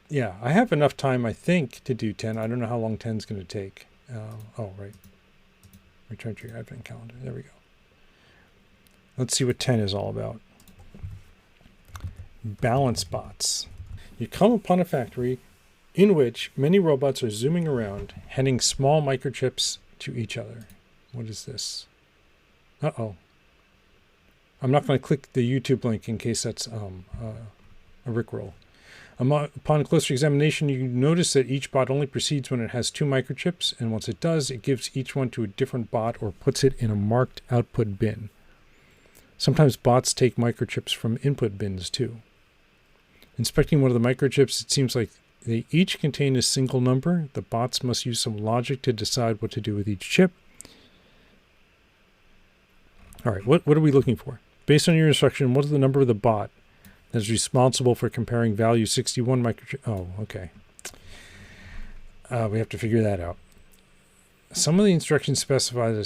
Yeah, I have enough time, I think, to do 10. I don't know how long 10 is going to take. Oh, right. Return to your advent calendar. There we go. Let's see what 10 is all about. Balance bots. You come upon a factory in which many robots are zooming around, handing small microchips to each other. What is this? Uh-oh. I'm not going to click the YouTube link in case that's a rickroll. Upon closer examination, you notice that each bot only proceeds when it has 2 microchips, and once it does, it gives each one to a different bot or puts it in a marked output bin. Sometimes bots take microchips from input bins too. Inspecting one of the microchips, it seems like they each contain a single number. The bots must use some logic to decide what to do with each chip. All right, what are we looking for? Based on your instruction, what is the number of the bot that is responsible for comparing value 61 microchip? Oh, okay. We have to figure that out. Some of the instructions specify that a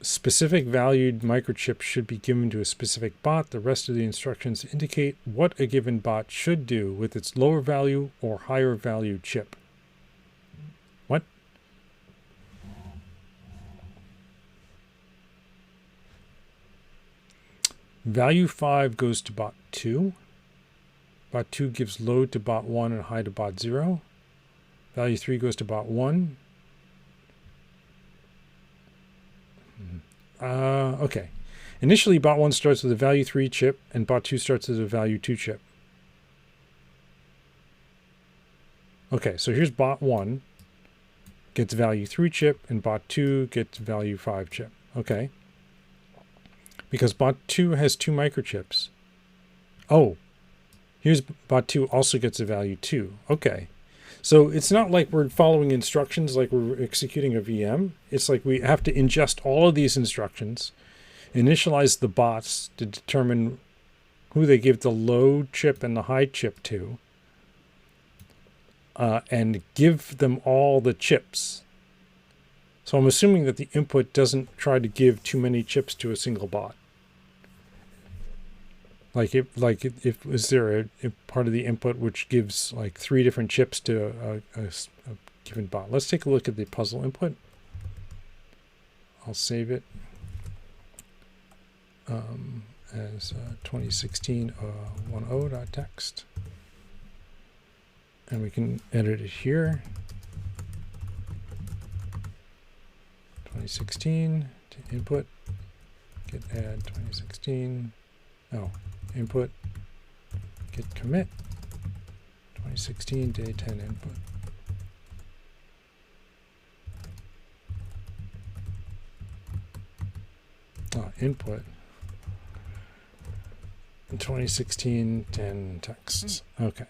specific valued microchip should be given to a specific bot. The rest of the instructions indicate what a given bot should do with its lower value or higher value chip. What? Value 5 goes to bot 2. Bot 2 gives low to bot 1 and high to bot 0. Value 3 goes to bot 1. Okay. Initially, bot 1 starts with a value 3 chip, and bot 2 starts with a value 2 chip. Okay, so here's bot 1 gets value 3 chip, and bot 2 gets value 5 chip. Okay. Because bot 2 has 2 microchips. Oh, here's bot 2 also gets a value 2. Okay. So it's not like we're following instructions like we're executing a VM. It's like we have to ingest all of these instructions, initialize the bots to determine who they give the low chip and the high chip to, and give them all the chips. So I'm assuming that the input doesn't try to give too many chips to a single bot. If is there a part of the input which gives like 3 different chips to a given bot? Let's take a look at the puzzle input. I'll save it as 2016-10.txt, and we can edit it here. 2016 to input, git add 2016. Oh. Input, git commit, 2016 day 10 input. Input, 2016 10 texts. Okay.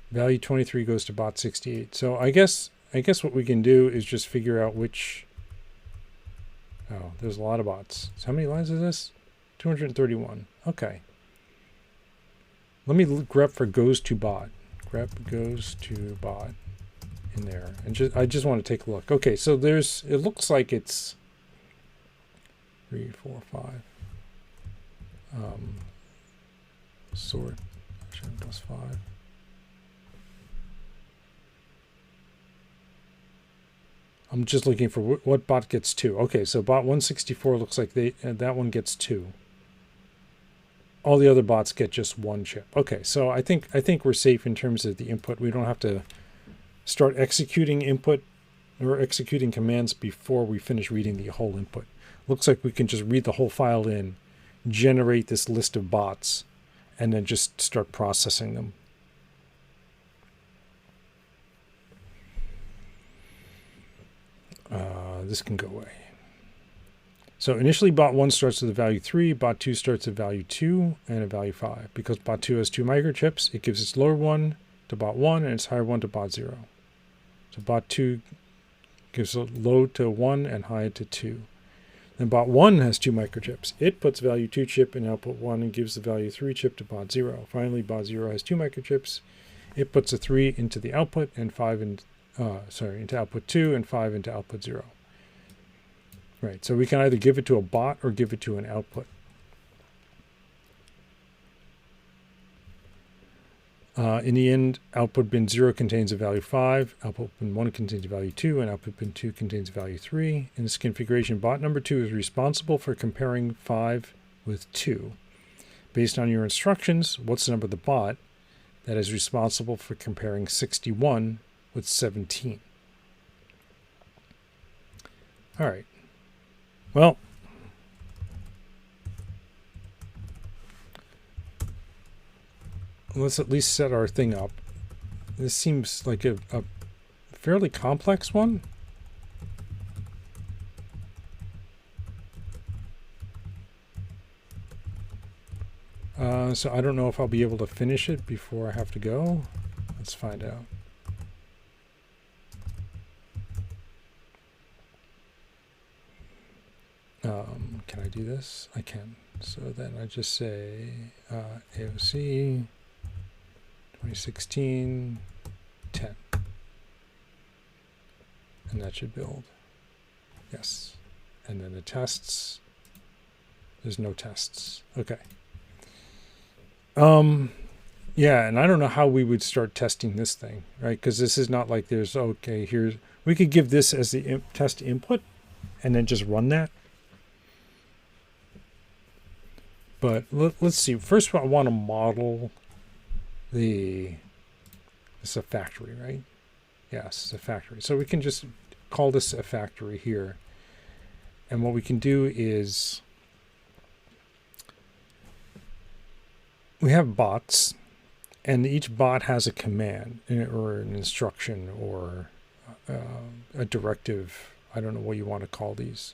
Value 23 goes to bot 68. So I guess what we can do is just figure out which. Oh, there's a lot of bots. So how many lines is this? 231. Okay. Let me grep for goes to bot. Grep goes to bot in there. And I just want to take a look. Okay, so it looks like it's 3, 4, 5. Sort plus 5. I'm just looking for what bot gets 2. Okay, so bot 164 looks like that one gets 2. All the other bots get just 1 chip. Okay, so I think we're safe in terms of the input. We don't have to start executing input or executing commands before we finish reading the whole input. Looks like we can just read the whole file in, generate this list of bots, and then just start processing them. This can go away. So initially bot 1 starts with a value 3, bot 2 starts with value 2 and a value 5. Because bot 2 has 2 microchips, it gives its lower one to bot 1 and its higher one to bot 0. So bot 2 gives a low to 1 and high to 2. Then bot 1 has 2 microchips. It puts value 2 chip in output 1 and gives the value 3 chip to bot 0. Finally, bot 0 has 2 microchips. It puts a 3 into the output and 5 into output 2 and 5 into output 0. Right, so we can either give it to a bot or give it to an output. In the end, output bin 0 contains a value 5, output bin 1 contains a value 2, and output bin 2 contains a value 3. In this configuration, bot number 2 is responsible for comparing 5 with 2. Based on your instructions, what's the number of the bot that is responsible for comparing 61 with 17? All right. Well, let's at least set our thing up. This seems like a fairly complex one. So I don't know if I'll be able to finish it before I have to go. Let's find out. Can I do this? I can. So then I just say AOC 2016 10. And that should build. Yes. And then the tests. There's no tests. Okay. Yeah, and I don't know how we would start testing this thing, right? Because this is not like there's, okay, here's, we could give this as the test input and then just run that. But let's see. First, I want to model it's a factory, right? Yes, it's a factory. So we can just call this a factory here. And what we can do is we have bots, and each bot has a command or an instruction or a directive. I don't know what you want to call these.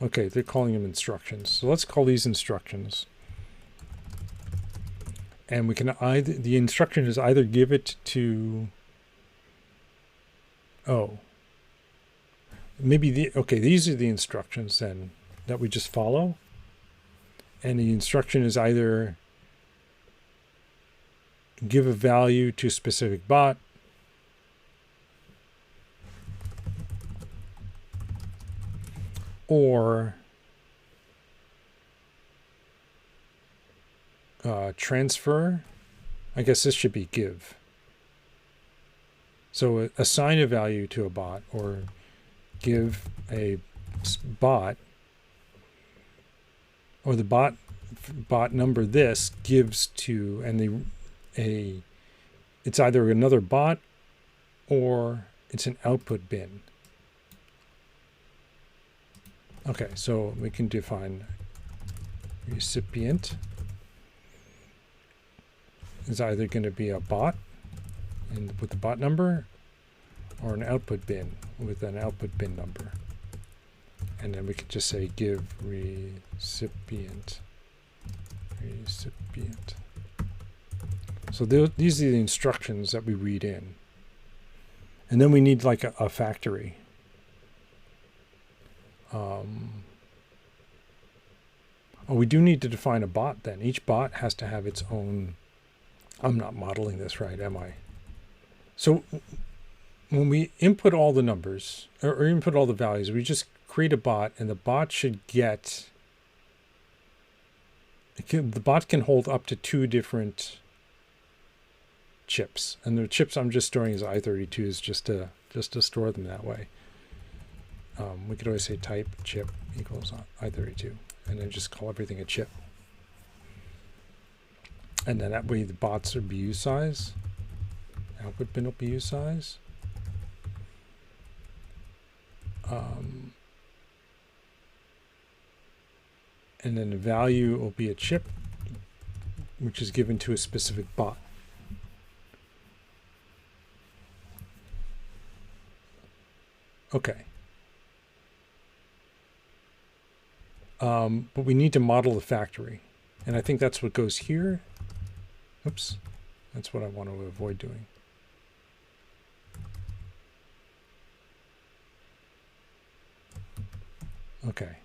Okay, they're calling them instructions. So let's call these instructions. And we can either, the instruction is either give it to, okay, these are the instructions then that we just follow. And the instruction is either give a value to a specific bot, or transfer. I guess this should be give. So assign a value to a bot, or give a bot, or the bot number this gives to, and it's either another bot or it's an output bin. Okay, so we can define recipient is either going to be a bot with the bot number or an output bin with an output bin number. And then we could just say give recipient. So these are the instructions that we read in. And then we need like a factory. We do need to define a bot then. Each bot has to have its own. I'm not modeling this right, am I? So when we input all the numbers or input all the values, we just create a bot, and the bot should get. The bot can hold up to 2 different chips, and the chips I'm just storing as I32s just to store them that way. We could always say type chip equals I32, and then just call everything a chip. And then that way the bots are BU size, output bin will BU size. And then the value will be a chip, which is given to a specific bot. Okay. But we need to model the factory. And I think that's what goes here. Oops. That's what I want to avoid doing. Okay.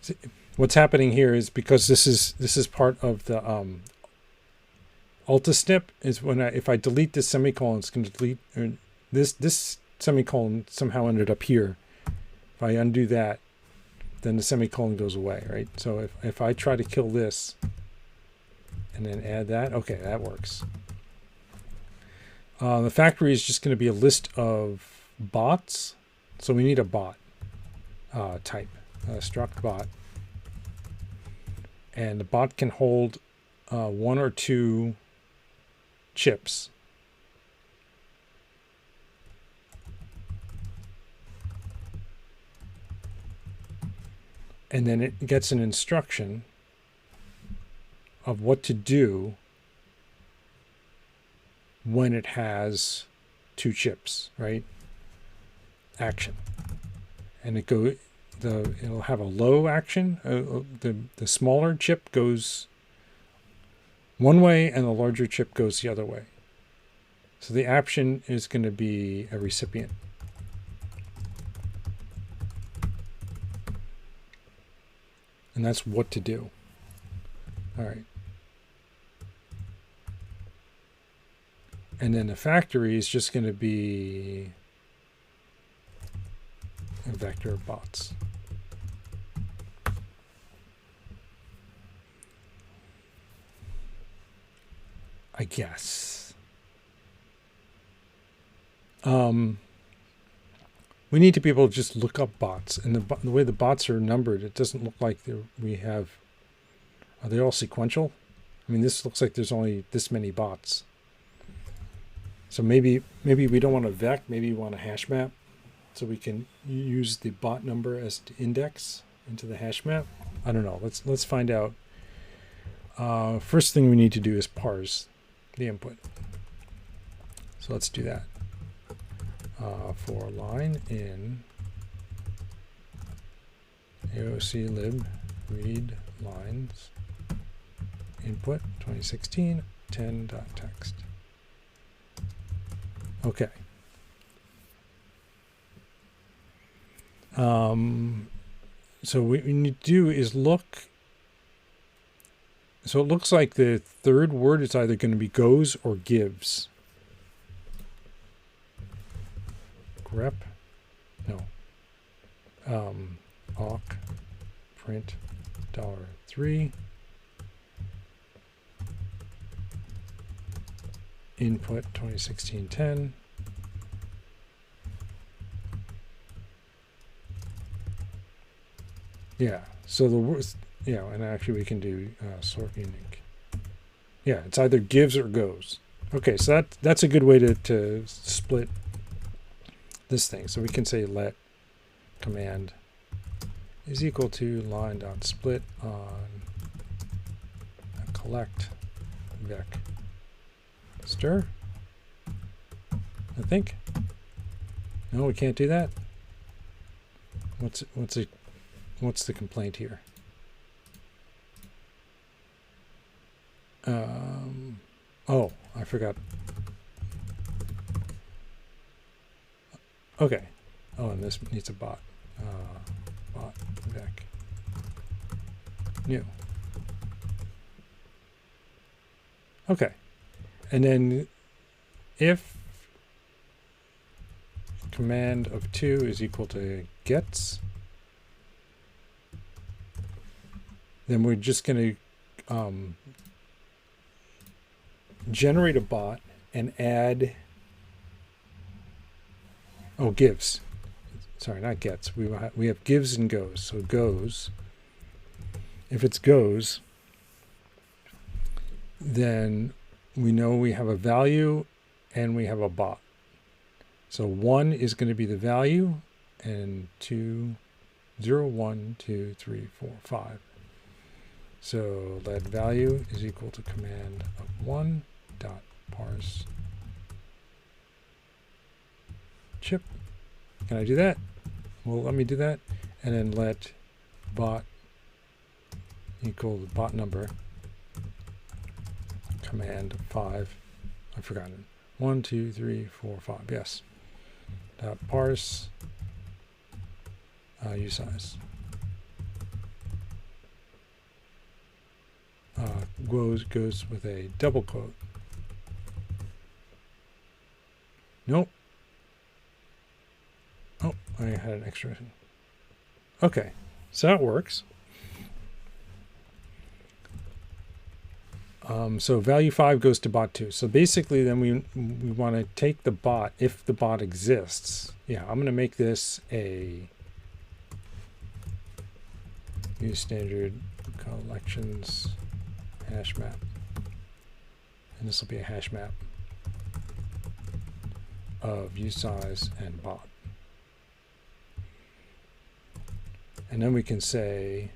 See, what's happening here is because this is part of the altisnip is when if I delete this semicolon, it's going to delete this semicolon somehow ended up here. If I undo that, then the semicolon goes away, right? So if I try to kill this, and then add that. Okay, that works. The factory is just going to be a list of bots. So we need a bot type, struct bot. And the bot can hold 1 or 2 chips. And then it gets an instruction of what to do when it has 2 chips, right? Action. And it'll have a low action. The smaller chip goes one way and the larger chip goes the other way. So the action is going to be a recipient. And that's what to do. All right. And then the factory is just going to be a vector of bots. I guess. We need to be able to just look up bots. And the way the bots are numbered, it doesn't look like we have... Are they all sequential? I mean, this looks like there's only this many bots. So maybe we don't want a vec, maybe we want a hash map. So we can use the bot number as to index into the hash map. I don't know. Let's find out. First thing we need to do is parse the input. So let's do that. For line in AOC lib read lines input 2016 10.text. Okay. So what we need to do is look. So it looks like the third word is either going to be goes or gives. Grep, no. Awk print $3 input 2016 10. Yeah, so the words, yeah, and actually we can do sort unique. Yeah, it's either gives or goes. Okay, so that's a good way to split this thing. So we can say let command is equal to line.split on collect vec stir. I think. No, we can't do that. What's the complaint here? Oh, I forgot. Okay. Oh, and this needs a bot. Bot vec new. Okay. And then if command of 2 is equal to gets, then we're just going to generate a bot and add, gives. Sorry, not gets. We have gives and goes. So goes, if it's goes, then we know we have a value and we have a bot. So 1 is going to be the value and 2, 0, 1, 2, 3, 4, 5. So let value is equal to command of 1 dot parse chip. Can I do that? Well, let me do that. And then let bot equal the bot number command 5. I've forgotten. 1, 2, 3, 4, 5. Yes. Dot parse usize. Goes with a double quote. Nope. Oh, I had an extra. Okay, so that works. So value 5 goes to bot 2. So basically then we want to take the bot, if the bot exists. Yeah, I'm going to make this a use standard collections hash map. And this will be a hash map of use size and bot. And then we can say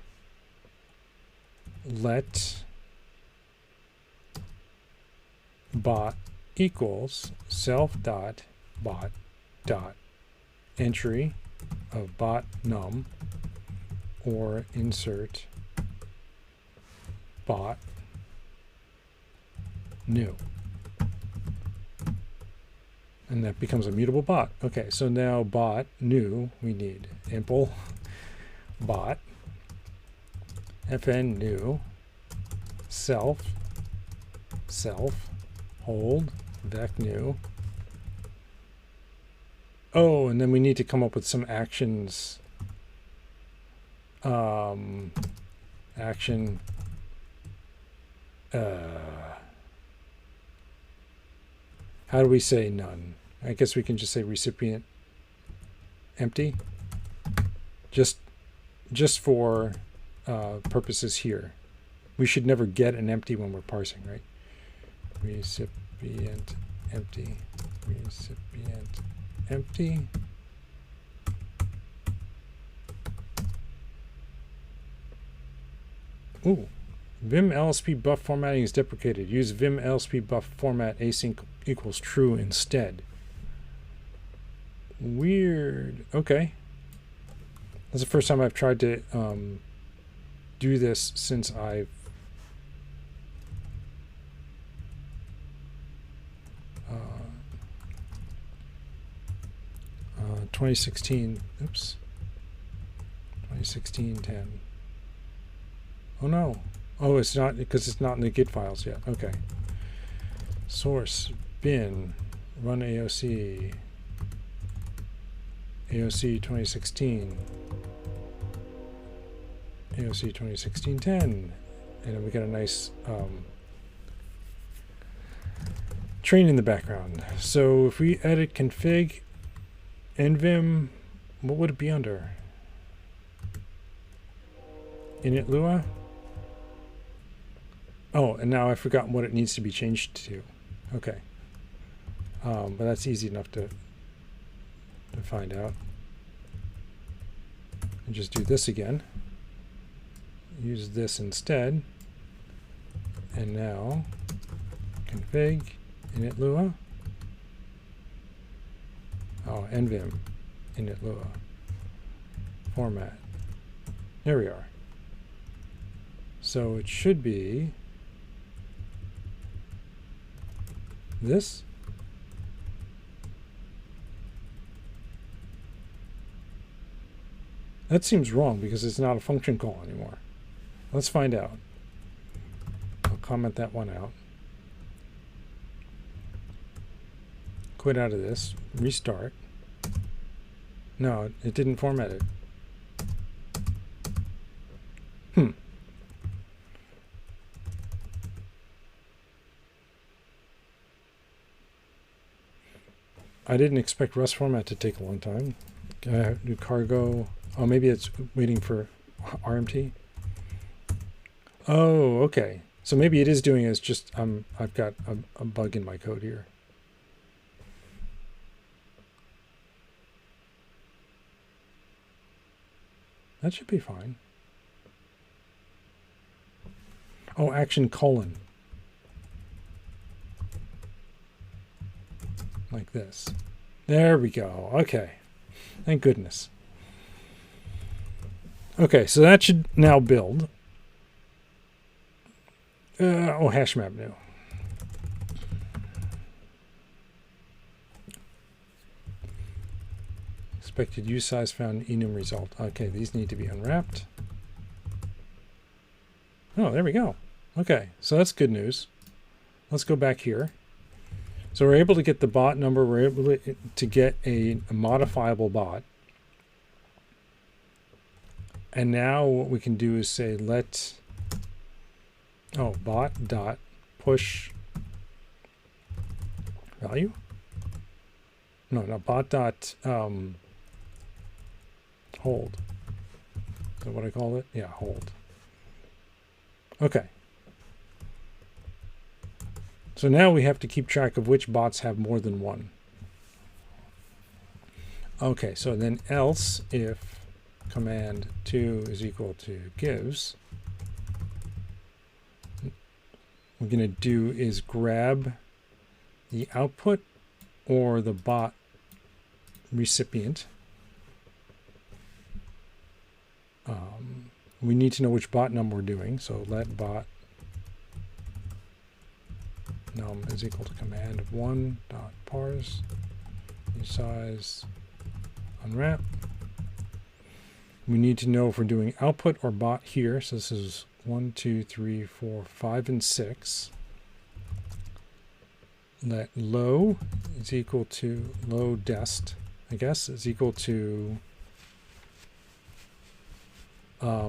let bot equals self dot bot dot entry of bot num or insert bot new. And that becomes a mutable bot. Okay, so now bot new, we need impl bot fn new self hold vec new. Oh, and then we need to come up with some actions. Action. How do we say none? I guess we can just say recipient empty. Just for purposes here. We should never get an empty when we're parsing, right? Recipient empty. Recipient empty. Ooh. Vim LSP buff formatting is deprecated. Use Vim LSP buff format async equals true instead. Weird. Okay. That's the first time I've tried to do this since I've 2016. Oops. 2016-10. Oh no. Oh, it's not because it's not in the Git files yet. Okay. Source bin run AOC 2016. AOC 2016-10. And then we got a nice train in the background. So if we edit config nvim, what would it be under? Init Lua? Oh, and now I've forgotten what it needs to be changed to. Okay. But that's easy enough to find out. And just do this again. Use this instead. And now config init Lua. Oh, nvim init Lua. Format. There we are. So it should be this. That seems wrong because it's not a function call anymore. Let's find out. I'll comment that one out. Quit out of this. Restart. No, it didn't format it. I didn't expect Rust format to take a long time. Do cargo. Oh, maybe it's waiting for RMT. Oh, okay. So maybe it is doing it. It's just I've got a bug in my code here. That should be fine. Oh, action colon. Like this. There we go. Okay. Thank goodness. Okay, so that should now build. Oh, hash map new. Expected use size found enum result. Okay, these need to be unwrapped. Oh, there we go. Okay, so that's good news. Let's go back here. So we're able to get the bot number. We're able to get a modifiable bot. And now what we can do is say let bot dot push value. No, bot dot hold. Is that what I call it? Yeah, hold. Okay. So now we have to keep track of which bots have more than one. Okay, so then else if command 2 is equal to gives, what we're going to do is grab the output or the bot recipient. We need to know which bot num we're doing, so let bot num is equal to command of 1 dot parse size unwrap. We need to know if we're doing output or bot here, so this is 1, 2, 3, 4, 5, and 6. Let low is equal to low dest, I guess, is equal to what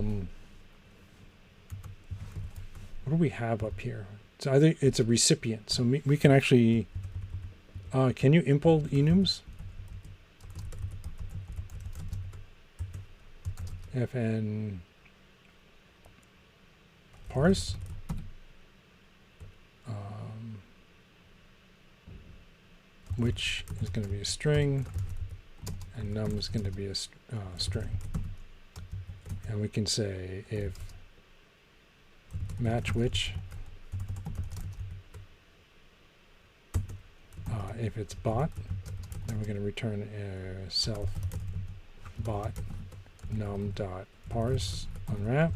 do we have up here? So I think it's a recipient. So we can actually, can you import enums? Fn parse. Which is going to be a string, and num is going to be a string. And we can say if match which, if it's bot, then we're going to return a self bot num dot parse unwrap.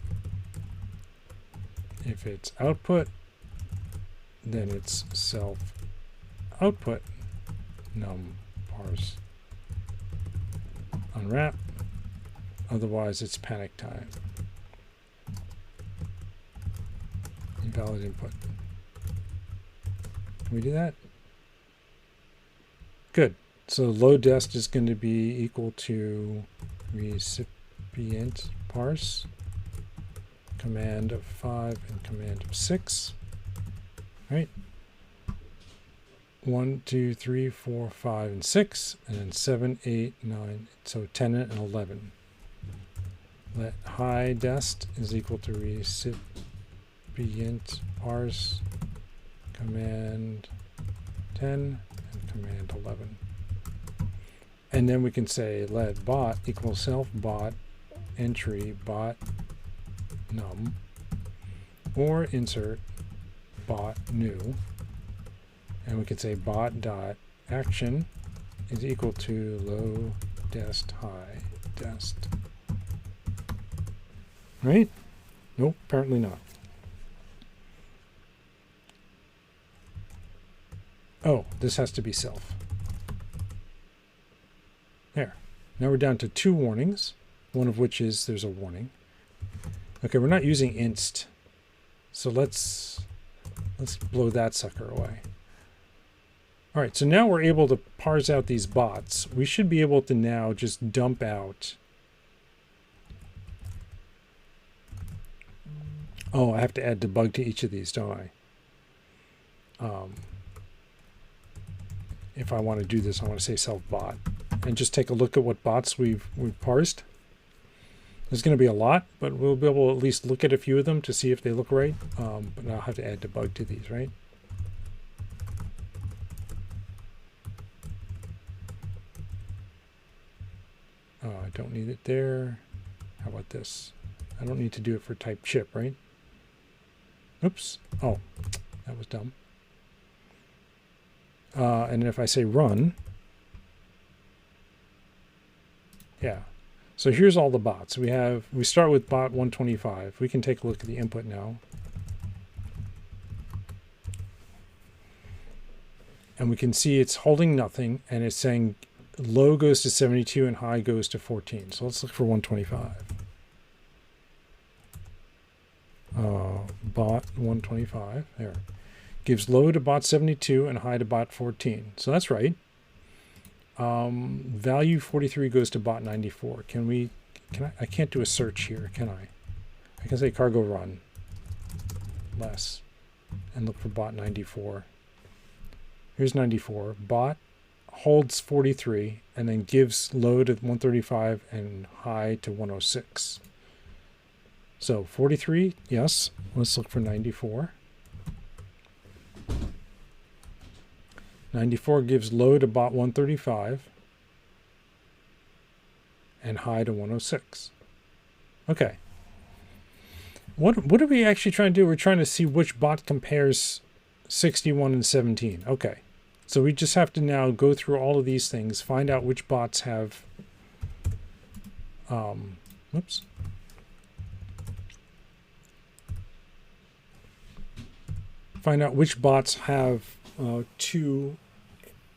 If it's output, then it's self output num parse unwrap. Otherwise, it's panic time. Invalid input. Can we do that? Good. So low dest is going to be equal to recipient parse command of 5 and command of 6. Right? 1, 2, 3, 4, 5, and 6, and then 7, 8, 9, so 10 and 11. Let high dest is equal to recipient parse command 10 and command 11. And then we can say let bot equals self bot entry bot num, or insert bot new. And we can say bot dot action is equal to low dest high dest. Right? Nope, apparently not. Oh, this has to be self. There. Now we're down to 2 warnings, one of which is there's a warning. Okay, we're not using inst, so let's blow that sucker away. All right, so now we're able to parse out these bots. We should be able to now just dump out. Oh, I have to add debug to each of these, don't I? If I want to do this, I want to say self bot and just take a look at what bots we've parsed. There's going to be a lot, but we'll be able to at least look at a few of them to see if they look right. But I'll have to add debug to these, right? I don't need it there. How about this? I don't need to do it for type chip, right? Oops. Oh, that was dumb. And if I say run, yeah. So here's all the bots. We start with bot 125. We can take a look at the input now. And we can see it's holding nothing, and it's saying low goes to 72 and high goes to 14. So let's look for 125. Bot 125, there. Gives low to bot 72 and high to bot 14. So that's right. Value 43 goes to bot 94. I can't do a search here, can I? I can say cargo run less. and look for bot 94. Here's 94. Bot holds 43 and then gives low to 135 and high to 106. So 43, yes. Let's look for 94. 94 gives low to bot 135 and high to 106. Okay. What are we actually trying to do? We're trying to see which bot compares 61 and 17. Okay. So we just have to now go through all of these things, find out which bots have oops. Find out which bots have 2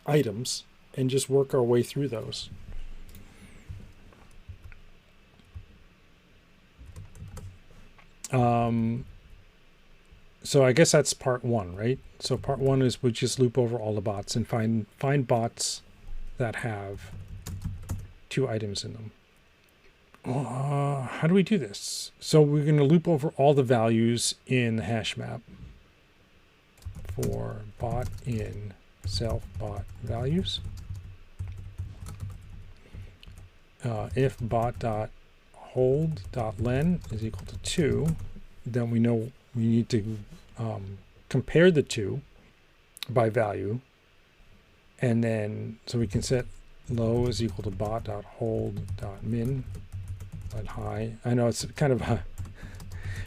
items and just work our way through those. So I guess that's part 1, right? So part 1 is we just loop over all the bots and find bots that have 2 items in them. How do we do this? So we're going to loop over all the values in the hash map for bot in self bot values. If bot dot hold dot len is equal to 2, then we know we need to compare the 2 by value, and then so we can set low is equal to bot dot hold dot min and high. I know it's kind of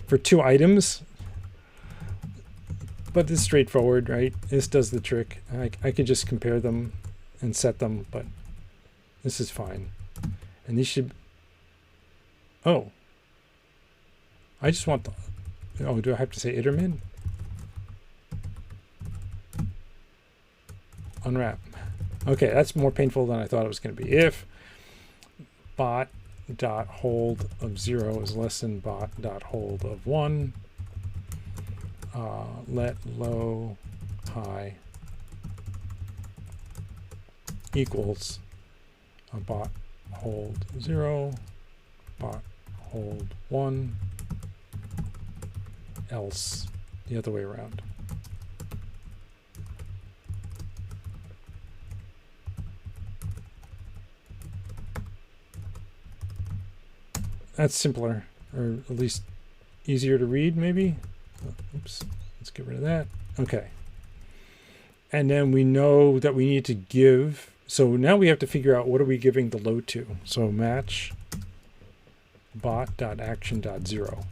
for 2 items, but it's straightforward, right? This does the trick. I could just compare them and set them, but this is fine. And these should, oh, I just want the, oh, do I have to say iter min? Unwrap. Okay, that's more painful than I thought it was going to be. If bot dot hold of 0 is less than bot dot hold of 1, let low high equals bot hold 0, bot hold 1, else the other way around. That's simpler, or at least easier to read, maybe. Oops, let's get rid of that. Okay. And then we know that we need to give, so now we have to figure out what are we giving the load to. So match bot.action.0,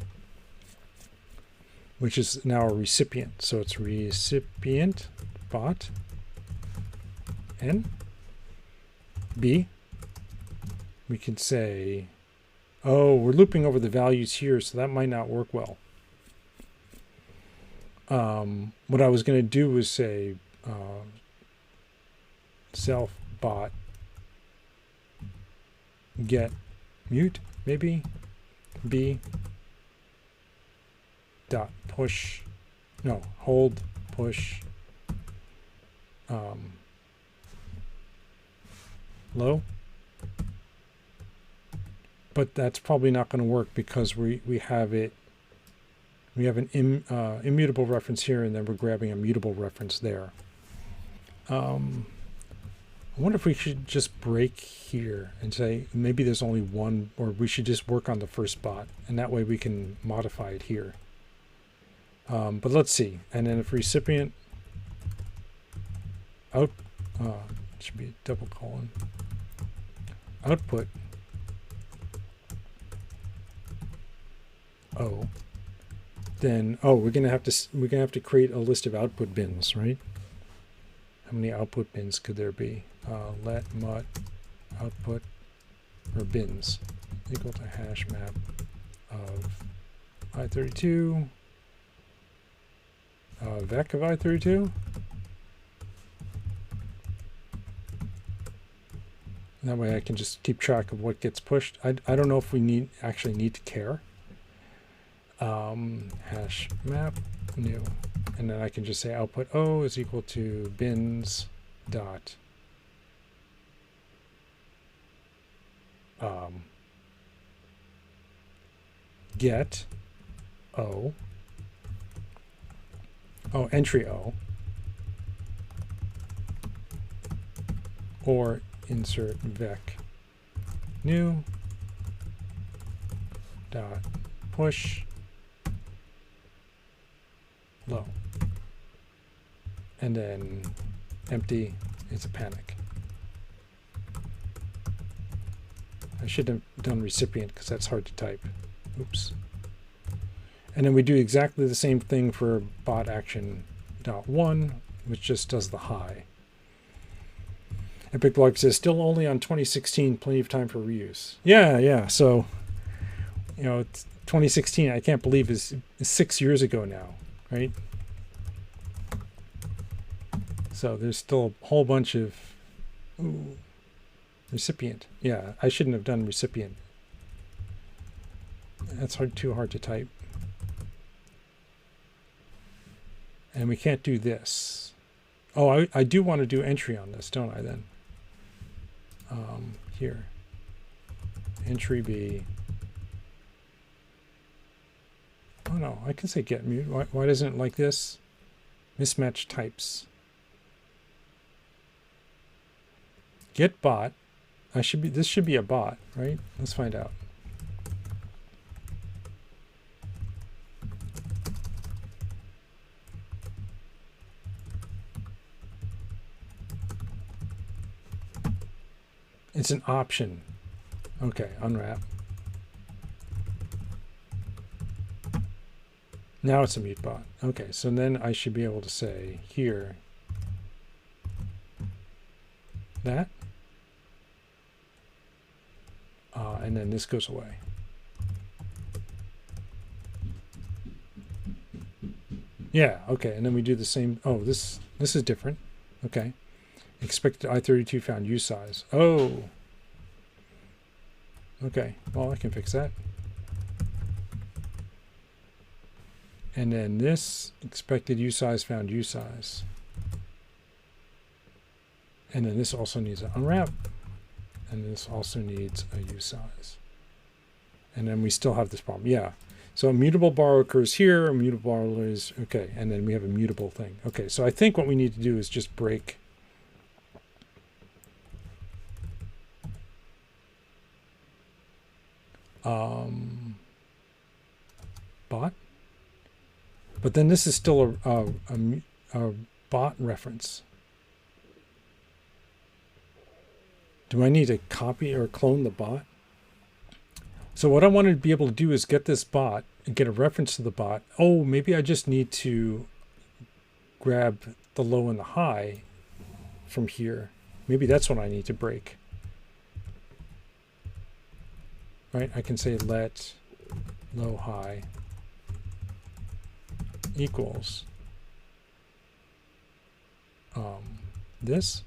which is now a recipient. So it's recipient bot n b. We can say, oh, we're looping over the values here, so that might not work well. What I was going to do was say self bot get mute, maybe b dot push, no, hold push low. But that's probably not going to work because we have it. We have an immutable reference here, and then we're grabbing a mutable reference there. I wonder if we should just break here and say maybe there's only one, or we should just work on the first bot, and that way we can modify it here. But let's see. And then if recipient out, it should be a double colon, output O, then we're gonna have to create a list of output bins, right? How many output bins could there be? Let mut output or bins equal to hash map of i32 vec of i32. That way I can just keep track of what gets pushed. I don't know if we actually need to care. Hash map new, and then I can just say output O is equal to bins dot get O, Oh, entry O. Or insert vec new dot push low. And then empty is a panic. I should have done recipient because that's hard to type. Oops. And then we do exactly the same thing for bot action .1, which just does the high. Epic Blog says still only on 2016, plenty of time for reuse. Yeah. So, you know, 2016, I can't believe is 6 years ago now, right? So there's still a whole bunch of recipient. Yeah, I shouldn't have done recipient. That's too hard to type. And we can't do this. Oh, I do want to do entry on this, don't I then? Here. Entry B. Oh no, I can say get mute. Why doesn't it like this? Mismatch types. Get bot. This should be a bot, right? Let's find out. It's an option. Okay, unwrap. Now it's a mute bot. Okay, so then I should be able to say here that. And then this goes away. Yeah, okay, and then we do the same. Oh, this is different. Okay. Expected I32 found use size. Oh. Okay, well, I can fix that. And then this expected use size found use size. And then this also needs an unwrap. And this also needs a use size. And then we still have this problem. Yeah. So a mutable borrow occurs here. A mutable borrow is, okay. And then we have a mutable thing. Okay, so I think what we need to do is just break bot. But then this is still a bot reference. Do I need to copy or clone the bot? So what I want to be able to do is get this bot and get a reference to the bot. Oh, maybe I just need to grab the low and the high from here. Maybe that's what I need to break. Right? I can say let low high equals this.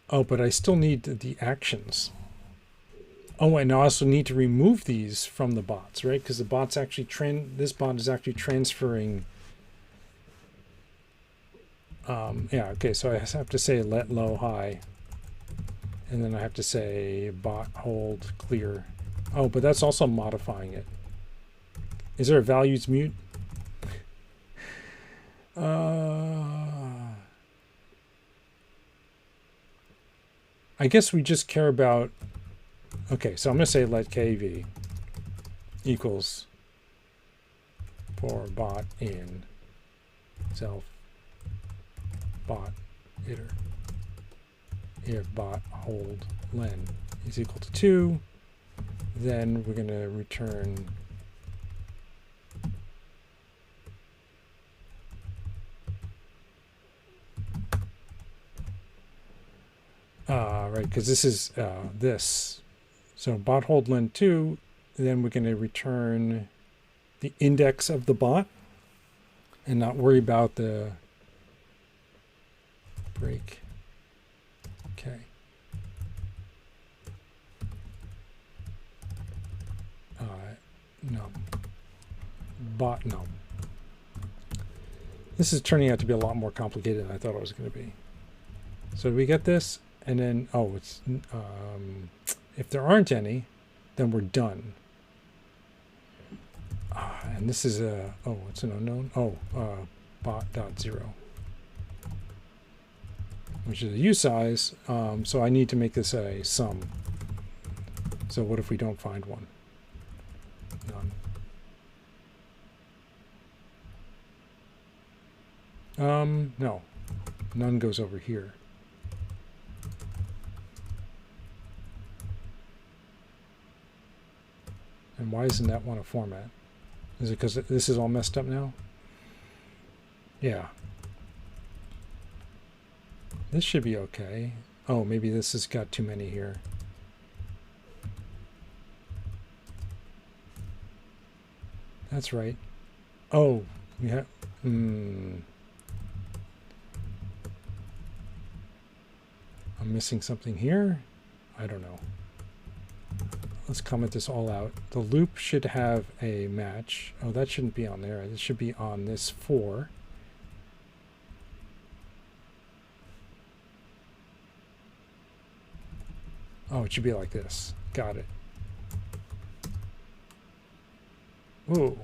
Oh, but I still need the actions. Oh, and I also need to remove these from the bots, right? Because the bot's actually this bot is actually transferring. Yeah, okay, so I have to say let low high. And then I have to say bot hold clear. Oh, but that's also modifying it. Is there a values mute? I guess we just care about, okay, so I'm going to say let kv equals for bot in self bot iter if bot hold len is equal to 2, then we're going to return right, because this is this. So bot hold len 2, then we're going to return the index of the bot and not worry about the break. Okay. No. Bot, no. This is turning out to be a lot more complicated than I thought it was going to be. So we get this, and then, oh, If there aren't any, then we're done. And this is a, oh, it's an unknown. Oh, bot.0, which is a usize. So I need to make this a sum. So what if we don't find one? None. No. None goes over here. And why isn't that one a format? Is it because this is all messed up now? Yeah. This should be okay. Oh, maybe this has got too many here. That's right. Oh, we have... I'm missing something here? I don't know. Let's comment this all out. The loop should have a match. Oh, that shouldn't be on there. This should be on this 4. Oh, it should be like this. Got it. Ooh,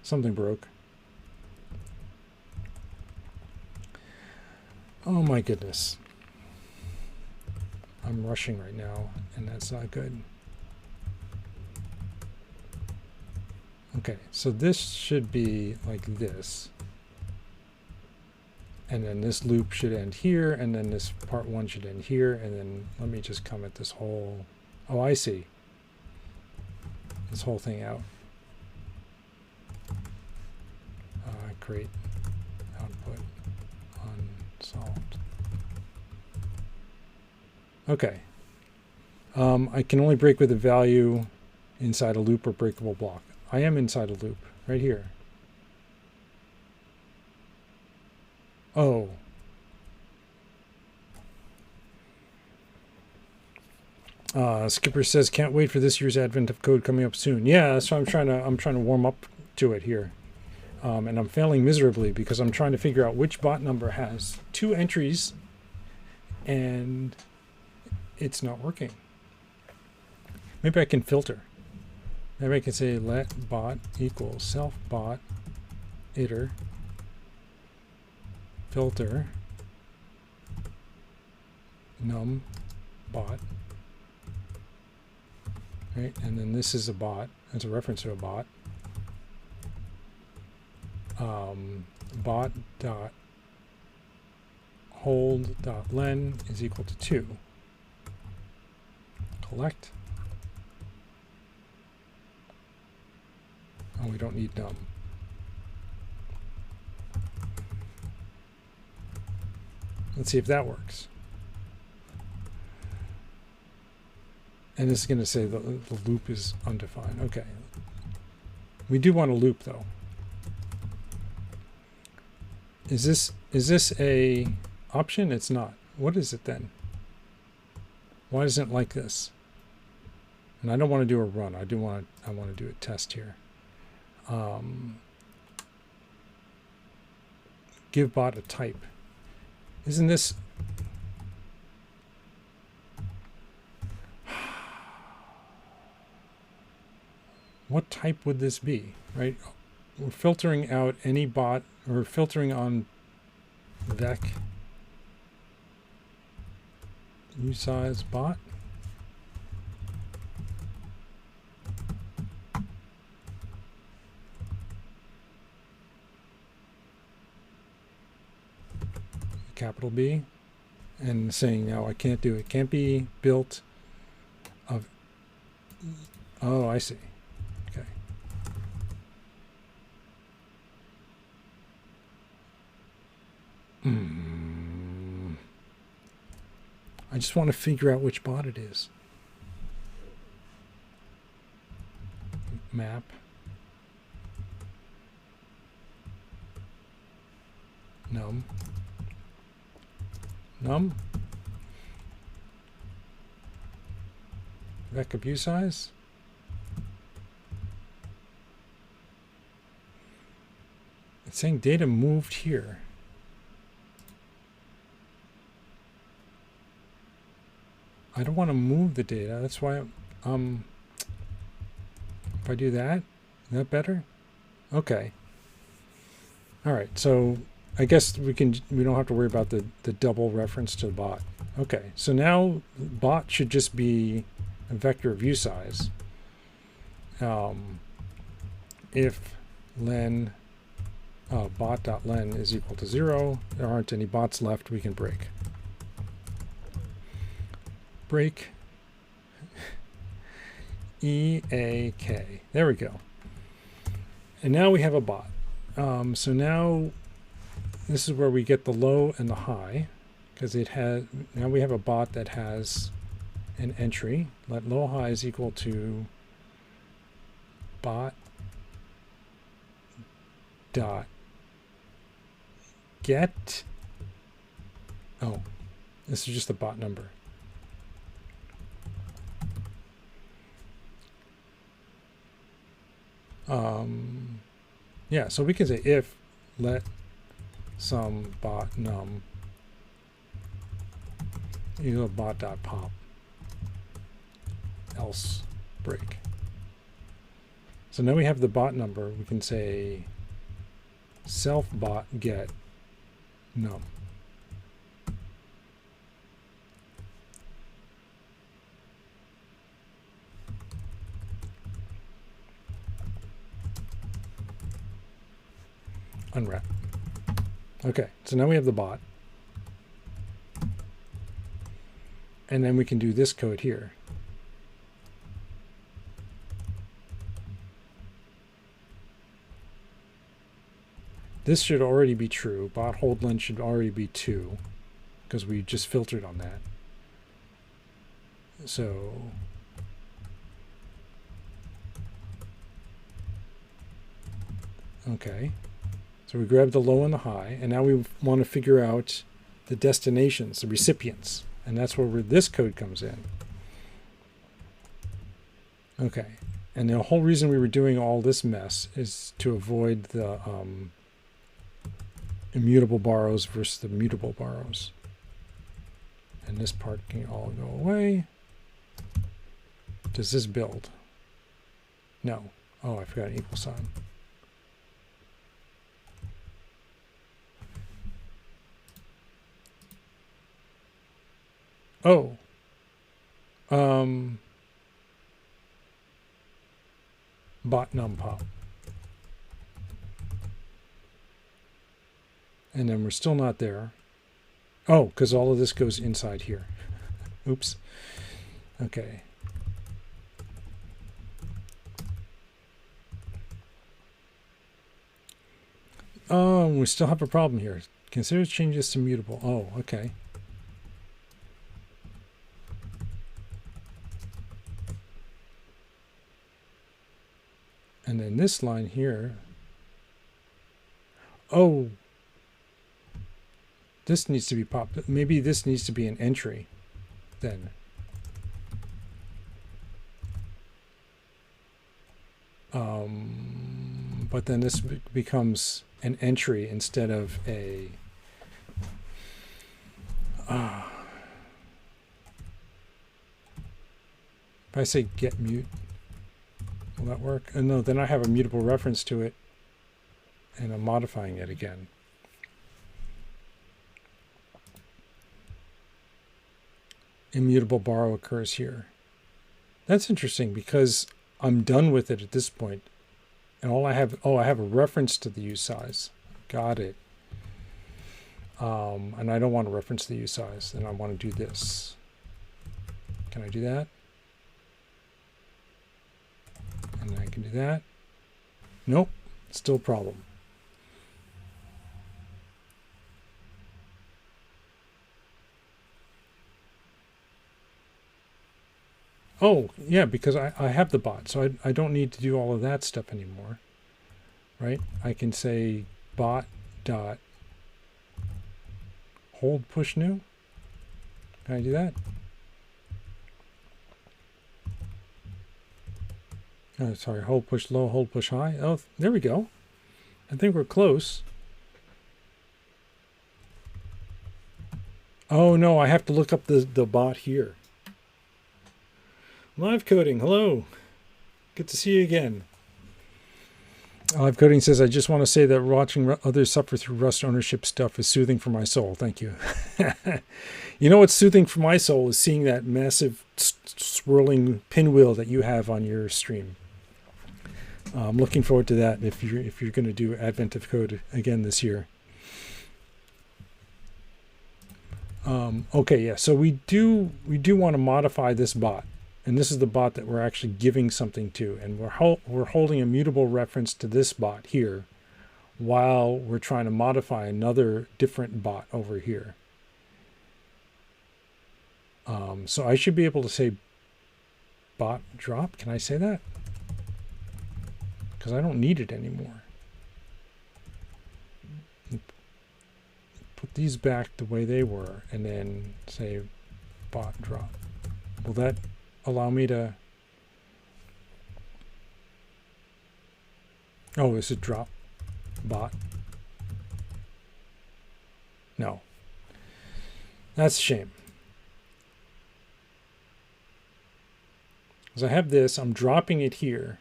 something broke. Oh my goodness. I'm rushing right now, and that's not good. Okay, so this should be like this. And then this loop should end here, and then this part 1 should end here, and then let me just comment this whole... Oh, I see. This whole thing out. Create output unsolved. Okay. I can only break with a value inside a loop or breakable block. I am inside a loop right here. Oh. Skipper says can't wait for this year's advent of code coming up soon. Yeah, so I'm trying to warm up to it here. And I'm failing miserably because I'm trying to figure out which bot number has 2 entries and it's not working. Maybe I can filter. Maybe I can say let bot equals self bot iter filter num bot, right? And then this is a bot. That's a reference to a bot. Bot dot hold dot len is equal to 2. Collect. Oh, we don't need num. Let's see if that works. And this is going to say the loop is undefined. Okay. We do want a loop though. Is this a option? It's not. What is it then? Why isn't it like this? And I don't want to do a run. I want to do a test here. Give bot a type. Isn't this? What type would this be, right? We're filtering out any bot. We're filtering on vec usize bot. Capital B, and saying now I can't do it. Can't be built of. Oh, I see. Okay. I just want to figure out which bot it is. Map. Num. Vec of usize. It's saying data moved here. I don't want to move the data. That's why if I do that, is that better? Okay. All right. So I guess we don't have to worry about the double reference to the bot. Okay. So now bot should just be a vector view size. If len bot.len is equal to 0, there aren't any bots left, we can break. Break EAK. There we go. And now we have a bot. So now this is where we get the low and the high, because now we have a bot that has an entry. Let low high is equal to bot dot get. Oh, this is just the bot number. Yeah, so we can say if let some bot num equal bot dot pop, else break. So now we have the bot number. We can say self bot get num. Unwrap. Okay, so now we have the bot. And then we can do this code here. This should already be true. Bot hold length should already be 2 because we just filtered on that. So okay. So we grab the low and the high, and now we want to figure out the destinations, the recipients, and that's where this code comes in. Okay, and the whole reason we were doing all this mess is to avoid the immutable borrows versus the mutable borrows. And this part can all go away. Does this build? No. Oh, I forgot an equal sign. Oh. Bot numpop. And then we're still not there. Oh, because all of this goes inside here. Oops. Okay. Oh, we still have a problem here. Consider changes to mutable. Oh, okay. And then this line here. Oh, this needs to be popped. Maybe this needs to be an entry then. But then this becomes an entry instead of a if I say get mute, will that work? No, then I have a mutable reference to it and I'm modifying it again. Immutable borrow occurs here. That's interesting because I'm done with it at this point. And all I have, I have a reference to the use size. Got it. And I don't want to reference the use size. Then I want to do this. Can I do that? And I can do that. Nope, still a problem. Oh, yeah, because I have the bot, so I don't need to do all of that stuff anymore, right? I can say bot dot hold push new. Can I do that? Oh, sorry, hold push low, hold push high. Oh, there we go. I think we're close. Oh no, I have to look up the bot here. Live coding, hello. Good to see you again. Live coding says, I just want to say that watching others suffer through Rust ownership stuff is soothing for my soul. Thank you. You know what's soothing for my soul is seeing that massive swirling pinwheel that you have on your stream. I'm looking forward to that if you're going to do Advent of Code again this year. Okay, yeah. So we do want to modify this bot, and this is the bot that we're actually giving something to, and we're holding a mutable reference to this bot here, while we're trying to modify another different bot over here. So I should be able to say bot drop. Can I say that? Because I don't need it anymore. Put these back the way they were, and then say bot drop. Will that allow me to... Oh, is it drop bot? No. That's a shame. Because I have this, I'm dropping it here.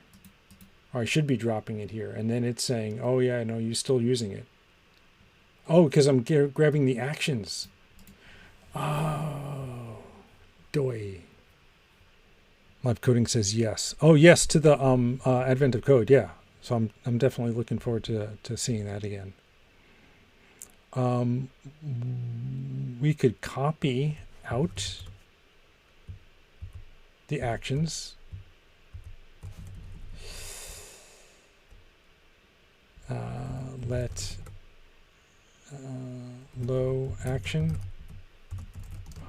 Or I should be dropping it here. And then it's saying, oh yeah, no, you're still using it. Oh, because I'm grabbing the actions. Oh, doy. Live coding says yes. Oh, yes to the Advent of Code. Yeah. So I'm definitely looking forward to seeing that again. We could copy out the actions. Let low action,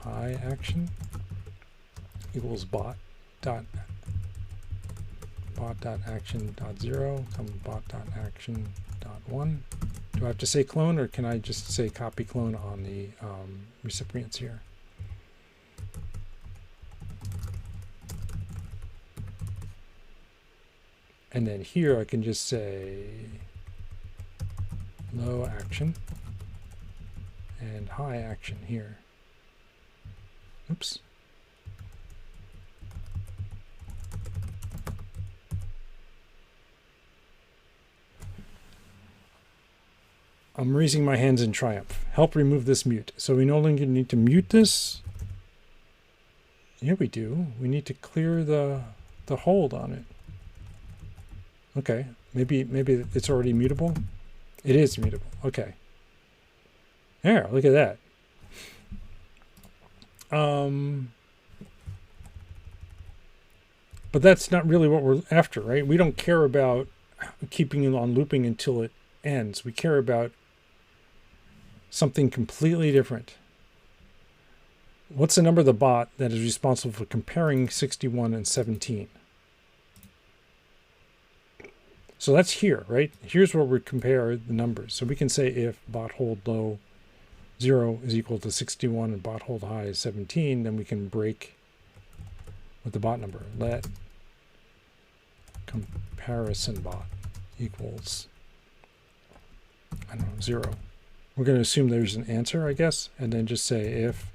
high action equals bot dot action dot 0, bot dot action dot 1. Do I have to say clone, or can I just say copy clone on the recipients here? And then here I can just say low action and high action here. Oops. I'm raising my hands in triumph. Help remove this mute. So we no longer need to mute this. Yeah, we do. We need to clear the hold on it. Okay, maybe it's already mutable. It is mutable. Okay. There, look at that. But that's not really what we're after, right? We don't care about keeping it on looping until it ends. We care about something completely different. What's the number of the bot that is responsible for comparing 61 and 17? So that's here, right? Here's where we compare the numbers. So we can say if bot hold low 0 is equal to 61 and bot hold high is 17, then we can break with the bot number. Let comparison bot equals, I don't know, 0. We're going to assume there's an answer, I guess, and then just say if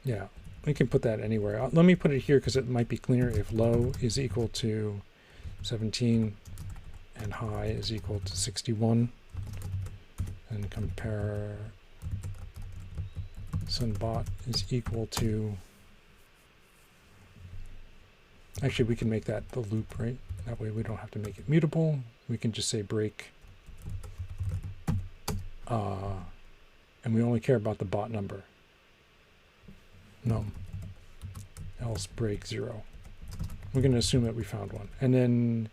yeah, we can put that anywhere. Let me put it here because it might be cleaner. If low is equal to 17 and high is equal to 61, and comparison bot is equal to, actually we can make that the loop, right? That way we don't have to make it mutable. We can just say break, and we only care about the bot number. No, else break 0. We're going to assume that we found one. And then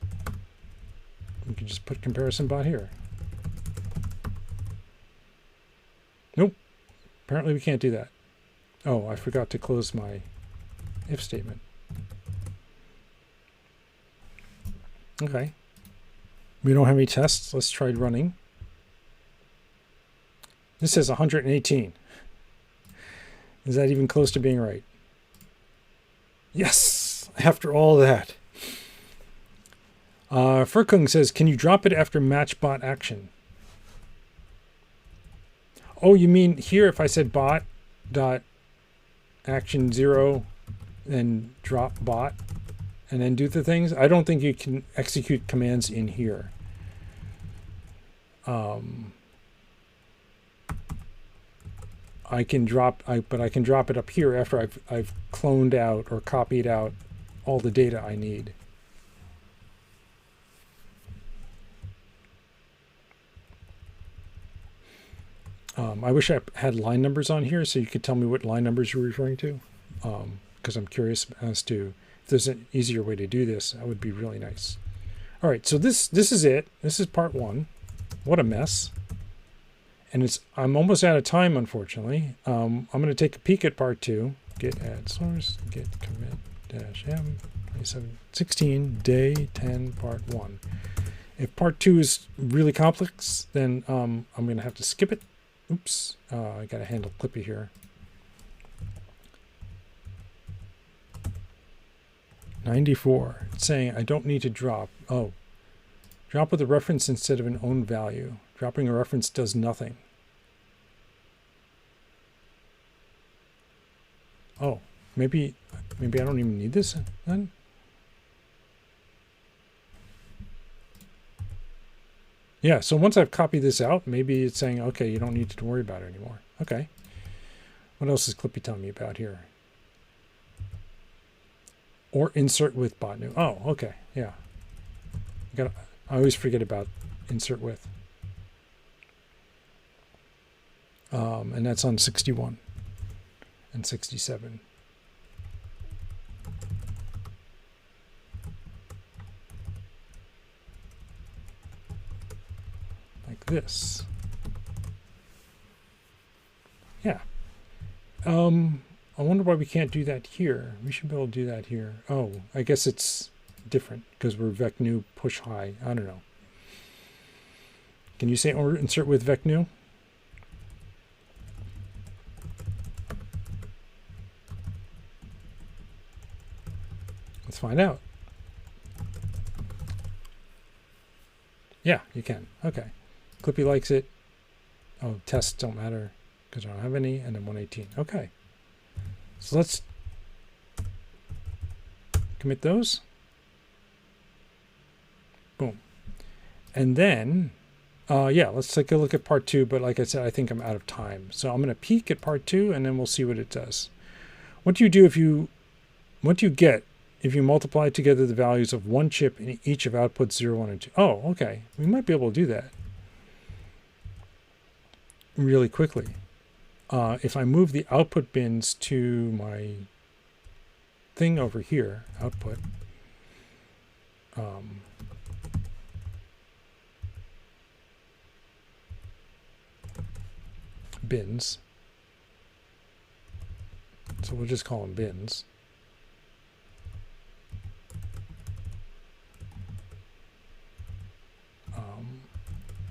we can just put comparison bot here. Nope. Apparently we can't do that. Oh, I forgot to close my if statement. Okay. We don't have any tests. Let's try running. This says 118. Is that even close to being right? Yes, after all that. Furkung says, can you drop it after match bot action? Oh, you mean here if I said bot dot action 0 and drop bot and then do the things? I don't think you can execute commands in here. I can drop, but I can drop it up here after I've cloned out or copied out all the data I need. I wish I had line numbers on here so you could tell me what line numbers you're referring to, because I'm curious as to if there's an easier way to do this. That would be really nice. All right, so this is it. This is part 1. What a mess. And I'm almost out of time, unfortunately. I'm going to take a peek at part 2. Git add source, git commit -m 2716 day 10 part 1. If part 2 is really complex, then I'm going to have to skip it. Oops, I got to handle Clippy here. 94. It's saying I don't need to drop. Oh, drop with a reference instead of an own value. Dropping a reference does nothing. Oh, maybe I don't even need this then. Yeah, so once I've copied this out, maybe it's saying, okay, you don't need to worry about it anymore. Okay. What else is Clippy telling me about here? Or insert with bot new. Oh, okay. Yeah. I always forget about insert with. And that's on 61 and 67. Like this. Yeah. I wonder why we can't do that here. We should be able to do that here. Oh, I guess it's different because we're vec new push high. I don't know. Can you say or insert with vec new? Let's find out. Yeah, you can. Okay. Clippy likes it. Oh, tests don't matter because I don't have any. And then 118. Okay. So let's commit those. Boom. And then, yeah, let's take a look at part 2. But like I said, I think I'm out of time. So I'm going to peek at part 2 and then we'll see what it does. What do you do what do you get if you multiply together the values of one chip in each of outputs 0, 1, and 2? Oh, okay. We might be able to do that really quickly. If I move the output bins to my thing over here, output, bins, so we'll just call them bins.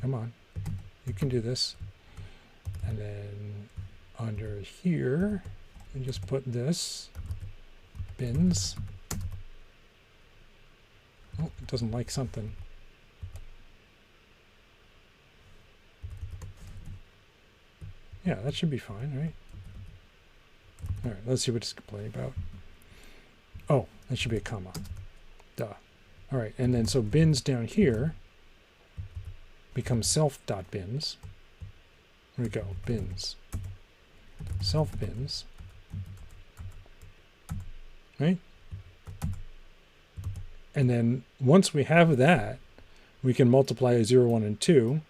Come on, you can do this. And then under here, we just put this, bins. Oh, it doesn't like something. Yeah, that should be fine, right? All right, let's see what it's complaining about. Oh, that should be a comma. Duh. All right, and then so bins down here become self.bins. Here we go, bins. Self bins. Right? And then once we have that, we can multiply 0, 1, and 2.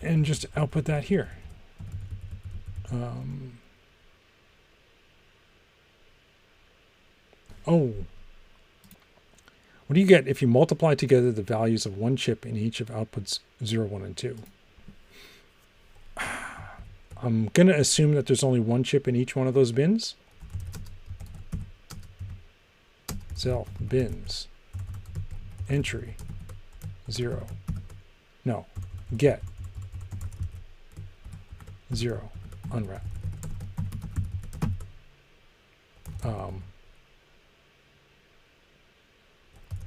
And just output that here. Oh. What do you get if you multiply together the values of one chip in each of outputs 0, 1, and 2? I'm going to assume that there's only one chip in each one of those bins. Self bins. Entry 0. No. Get 0. Unwrap.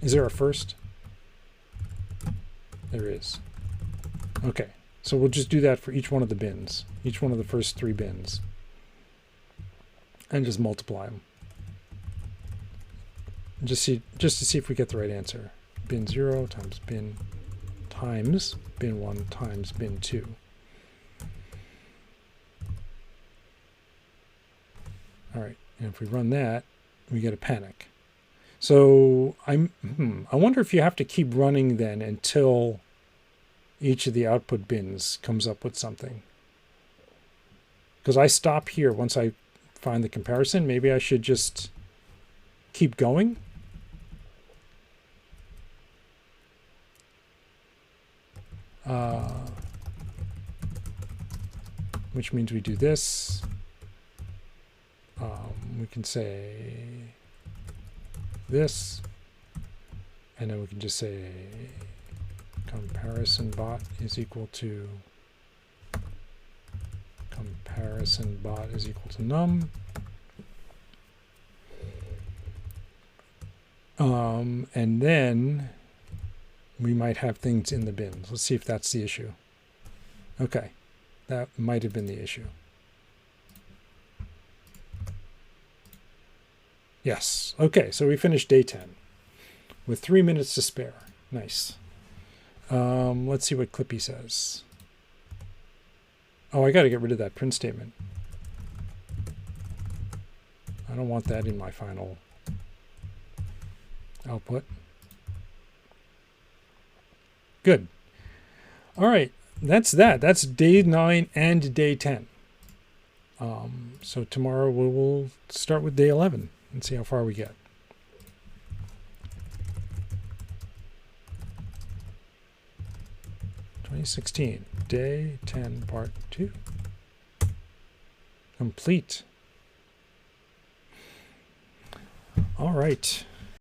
Is there a first? There is. Okay, so we'll just do that for each one of the bins, each one of the first 3 bins, and just multiply them. Just to see if we get the right answer. Bin 0 times bin 1 times bin 2. All right, and if we run that, we get a panic. So I wonder if you have to keep running then until each of the output bins comes up with something. Because I stop here once I find the comparison. Maybe I should just keep going. Which means we do this. We can say this, and then we can just say comparison bot is equal to num. And then we might have things in the bins. Let's see if that's the issue. Okay, that might have been the issue. Yes. Okay, so we finished day 10 with 3 minutes to spare. Nice. Let's see what Clippy says. Oh, I got to get rid of that print statement. I don't want that in my final output. Good. All right, that's that. That's day 9 and day 10. So tomorrow we will start with day 11 and see how far we get. (2016) day 10 part 2 complete. All right.